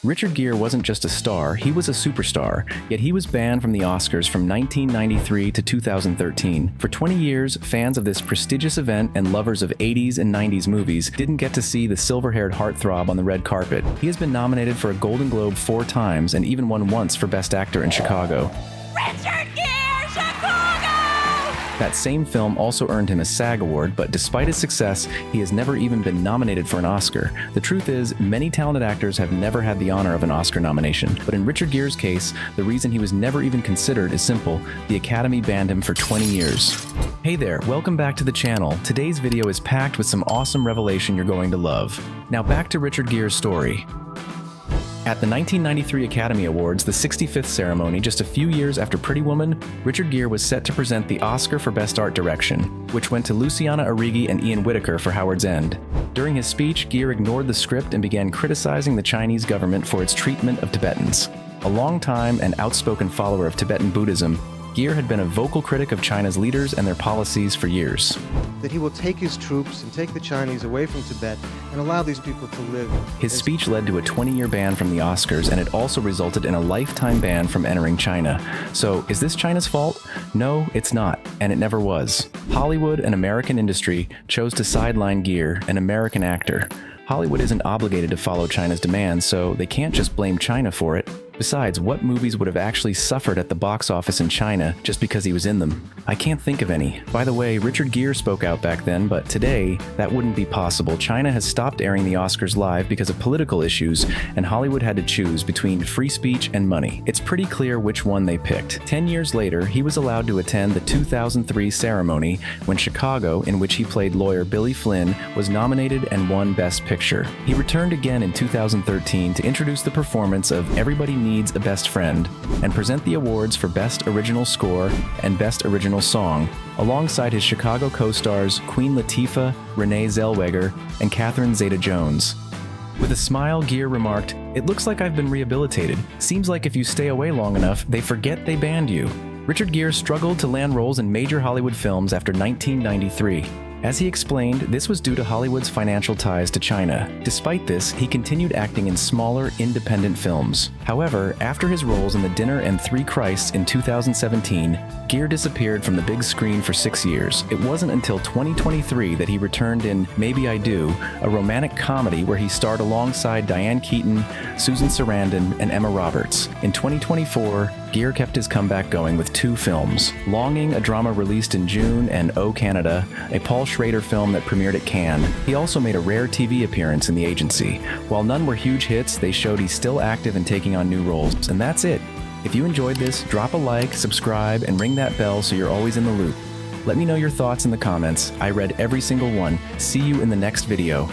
Richard Gere wasn't just a star, he was a superstar, yet he was banned from the Oscars from 1993 to 2013. For 20 years, fans of this prestigious event and lovers of 80s and 90s movies didn't get to see the silver-haired heartthrob on the red carpet. He has been nominated for a Golden Globe 4 times and even won once for Best Actor in Chicago. Richard Gere, Chicago! That same film also earned him a SAG award, but despite his success, he has never even been nominated for an Oscar. The truth is, many talented actors have never had the honor of an Oscar nomination. But in Richard Gere's case, the reason he was never even considered is simple: the Academy banned him for 20 years. Hey there, welcome back to the channel. Today's video is packed with some awesome revelation you're going to love. Now back to Richard Gere's story. At the 1993 Academy Awards, the 65th ceremony, just a few years after Pretty Woman, Richard Gere was set to present the Oscar for Best Art Direction, which went to Luciana Arrighi and Ian Whittaker for Howard's End. During his speech, Gere ignored the script and began criticizing the Chinese government for its treatment of Tibetans. A long-time and outspoken follower of Tibetan Buddhism, Gere had been a vocal critic of China's leaders and their policies for years. That he will take his troops and take the Chinese away from Tibet and allow these people to live. His speech led to a 20-year ban from the Oscars, and it also resulted in a lifetime ban from entering China. So, is this China's fault? No, it's not, and it never was. Hollywood, an American industry, chose to sideline Gere, an American actor. Hollywood isn't obligated to follow China's demands, so they can't just blame China for it. Besides, what movies would have actually suffered at the box office in China just because he was in them? I can't think of any. By the way, Richard Gere spoke out back then, but today, that wouldn't be possible. China has stopped airing the Oscars live because of political issues, and Hollywood had to choose between free speech and money. It's pretty clear which one they picked. 10 years later, he was allowed to attend the 2003 ceremony when Chicago, in which he played lawyer Billy Flynn, was nominated and won Best Picture. He returned again in 2013 to introduce the performance of Everybody Needs a Best Friend and present the awards for Best Original Score and Best Original Song, alongside his Chicago co-stars Queen Latifah, Renee Zellweger, and Catherine Zeta-Jones. With a smile, Gere remarked, "It looks like I've been rehabilitated. Seems like if you stay away long enough, they forget they banned you." Richard Gere struggled to land roles in major Hollywood films after 1993. As he explained, this was due to Hollywood's financial ties to China. Despite this, he continued acting in smaller, independent films. However, after his roles in The Dinner and Three Christs in 2017, Gere disappeared from the big screen for 6 years. It wasn't until 2023 that he returned in Maybe I Do, a romantic comedy where he starred alongside Diane Keaton, Susan Sarandon, and Emma Roberts. In 2024, Gere kept his comeback going with 2 films: Longing, a drama released in June, and Oh Canada, a Paul Schrader film that premiered at Cannes. He also made a rare TV appearance in The Agency. While none were huge hits, they showed he's still active and taking on new roles. And that's it. If you enjoyed this, drop a like, subscribe, and ring that bell so you're always in the loop. Let me know your thoughts in the comments. I read every single one. See you in the next video.